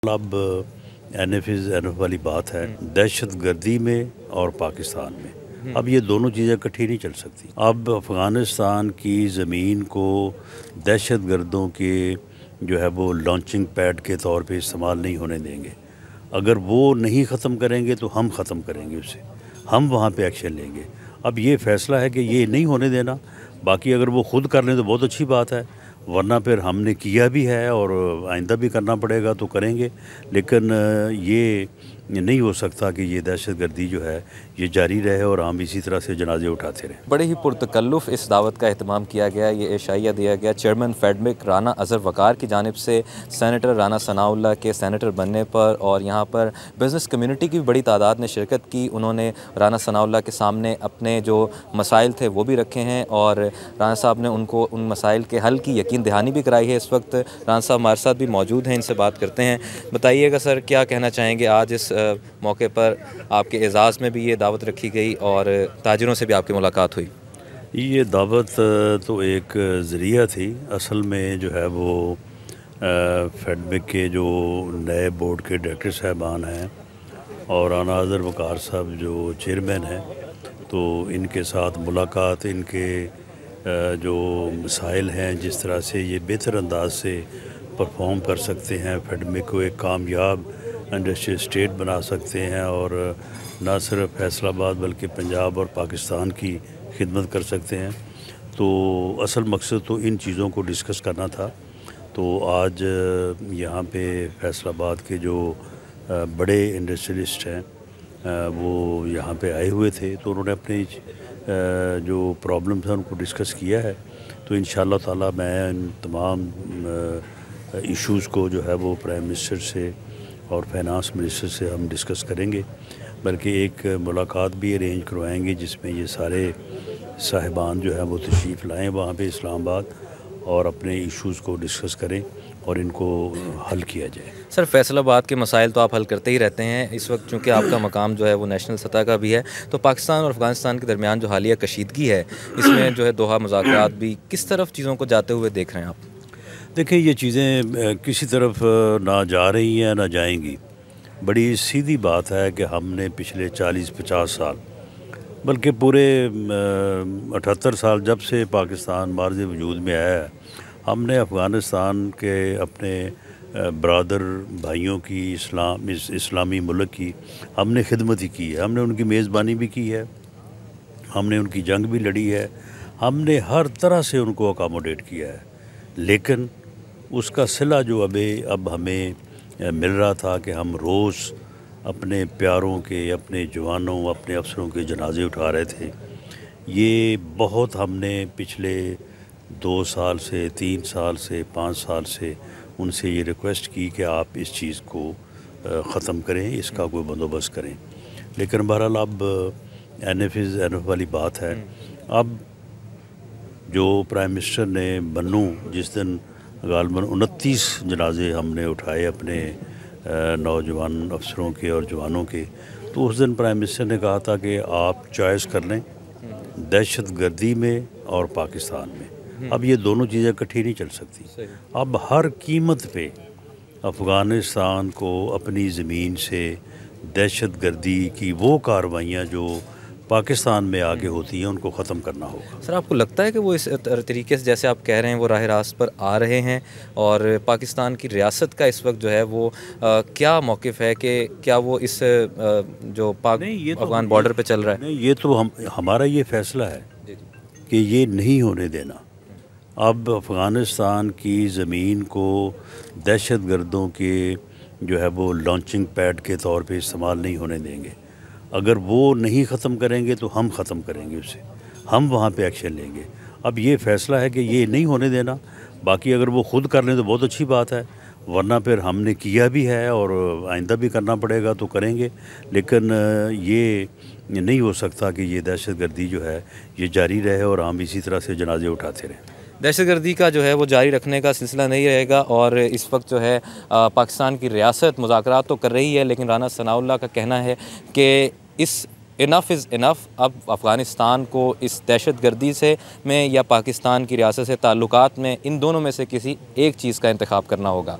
अब NF वाली बात है दहशत गर्दी में और पाकिस्तान में। अब ये दोनों चीज़ें इकट्ठी नहीं चल सकती। अब अफ़गानिस्तान की ज़मीन को दहशत गर्दों के जो है वो लॉन्चिंग पैड के तौर पे इस्तेमाल नहीं होने देंगे। अगर वो नहीं ख़त्म करेंगे तो हम ख़त्म करेंगे उसे, हम वहाँ पे एक्शन लेंगे। अब ये फ़ैसला है कि ये नहीं होने देना। बाकी अगर वो ख़ुद कर लें तो बहुत अच्छी बात है, वरना फिर हमने किया भी है और आइंदा भी करना पड़ेगा तो करेंगे। लेकिन ये नहीं हो सकता कि ये दहशत गर्दी जो है ये जारी रहे और हम इसी तरह से जनाजे उठाते रहें। बड़े ही पुरतकल्लुफ़ इस दावत का एहतमाम किया गया, ये एशाइया दिया गया चेयरमैन फेडमिक राना अज़हर वक़ार की जानिब से सेनेटर राना सनाउल्लाह के सेनेटर बनने पर, और यहाँ पर बिज़नेस कम्युनिटी की भी बड़ी तादाद ने शिरकत की। उन्होंने राना सनाउल्लाह के सामने अपने जो मसाइल थे वो भी रखे हैं और राना साहब ने उनको उन मसाइल के हल की यकीन दहानी भी कराई है। इस वक्त राना साहब हमारे साथ भी मौजूद हैं, इनसे बात करते हैं। बताइएगा सर, क्या कहना चाहेंगे आज इस मौके पर आपके एजाज़ में भी ये दावत रखी गई और ताजिरों से भी आपकी मुलाकात हुई? ये दावत तो एक ज़रिया थी। असल में जो है वो फेडमिक के जो नए बोर्ड के डायरेक्टर साहबान हैं और राना अज़हर वक़ार साहब जो चेयरमैन हैं, तो इनके साथ मुलाकात, इनके जो मसाइल हैं, जिस तरह से ये बेहतर अंदाज से परफॉर्म कर सकते हैं, फेडमिक को एक कामयाब इंडस्ट्रियल स्टेट बना सकते हैं और ना सिर्फ फैसलाबाद बल्कि पंजाब और पाकिस्तान की खिदमत कर सकते हैं। तो असल मकसद तो इन चीज़ों को डिस्कस करना था। तो आज यहाँ पे फैसलाबाद के जो बड़े इंडस्ट्रियलिस्ट हैं वो यहाँ पे आए हुए थे, तो उन्होंने अपनी जो प्रॉब्लम था उनको डिस्कस किया है। तो इंशाअल्लाह ताला मैं इन तमाम इश्यूज़ को जो है वो प्राइम मिनिस्टर से और फाइनेंस मिनिस्टर से हम डिस्कस करेंगे, बल्कि एक मुलाकात भी अरेंज करवाएंगे जिसमें ये सारे साहिबान जो है वो तशरीफ़ लाएँ वहाँ पे इस्लामाबाद और अपने इश्यूज़ को डिस्कस करें और इनको हल किया जाए। सर, फैसलाबाद के मसाइल तो आप हल करते ही रहते हैं। इस वक्त चूँकि आपका मकाम जो है वो नेशनल सतह का भी है, तो पाकिस्तान और अफ़गानिस्तान के दरमियान जो हालिया कशीदगी है, इसमें जो है दोहा मुज़ाकरात भी किस तरफ चीज़ों को जाते हुए देख रहे हैं आप? देखिए, ये चीज़ें किसी तरफ ना जा रही हैं ना जाएंगी। बड़ी सीधी बात है कि हमने पिछले 40-50 साल बल्कि पूरे 78 साल जब से पाकिस्तान मार्ज़ वजूद में आया है, हमने अफ़गानिस्तान के अपने बरादर भाइयों की इस्लामी मुल्क की हमने खिदमत ही की है। हमने उनकी मेज़बानी भी की है, हमने उनकी जंग भी लड़ी है, हमने हर तरह से उनको अकोमोडेट किया है। लेकिन उसका सिला जो अब हमें मिल रहा था कि हम रोज़ अपने प्यारों के, अपने जवानों, अपने अफसरों के जनाजे उठा रहे थे, ये बहुत हमने पिछले 2 साल से, 3 साल से, 5 साल से उनसे ये रिक्वेस्ट की कि आप इस चीज़ को ख़त्म करें, इसका कोई बंदोबस्त करें। लेकिन बहरहाल अब NF वाली बात है। अब जो प्राइम मिनिस्टर ने बन्नू जिस दिन गालबन 29 जनाजे हमने उठाए अपने नौजवान अफसरों के और जवानों के, तो उस दिन प्राइम मिनिस्टर ने कहा था कि आप चॉइस कर लें दहशत गर्दी में और पाकिस्तान में। अब ये दोनों चीज़ें इकट्ठी नहीं चल सकती। अब हर कीमत पे अफ़गानिस्तान को अपनी ज़मीन से दहशत गर्दी की वो कार्रवाइयाँ जो पाकिस्तान में आगे होती हैं उनको ख़त्म करना होगा। सर, आपको लगता है कि वो इस तरीके से, जैसे आप कह रहे हैं, वो राह रास्त पर आ रहे हैं और पाकिस्तान की रियासत का इस वक्त जो है वो क्या मौक़िफ़ है कि क्या वो इस जो पाक अफ़गान बॉर्डर पे चल रहा है? नहीं, ये तो हमारा ये फ़ैसला है कि ये नहीं होने देना। अब अफ़गानिस्तान की ज़मीन को दहशत गर्दों के जो है वो लॉन्चिंग पैड के तौर पे इस्तेमाल नहीं होने देंगे। अगर वो नहीं ख़त्म करेंगे तो हम ख़त्म करेंगे उसे, हम वहाँ पे एक्शन लेंगे। अब ये फ़ैसला है कि ये नहीं होने देना। बाकी अगर वो ख़ुद कर लें तो बहुत अच्छी बात है, वरना फिर हमने किया भी है और आइंदा भी करना पड़ेगा तो करेंगे। लेकिन ये नहीं हो सकता कि ये दहशत गर्दी जो है ये जारी रहे और हम इसी तरह से जनाजे उठाते रहें। दहशतगर्दी का जो है वो जारी रखने का सिलसिला नहीं रहेगा और इस वक्त जो है पाकिस्तान की रियासत मुज़ाकरात तो कर रही है, लेकिन राना सनाउल्लाह का कहना है कि इस इनफ़ इज़ इनफ़। अब अफ़गानिस्तान को इस दहशतगर्दी से में या पाकिस्तान की रियासत से ताल्लुकात में, इन दोनों में से किसी एक चीज़ का इंतखाब करना होगा।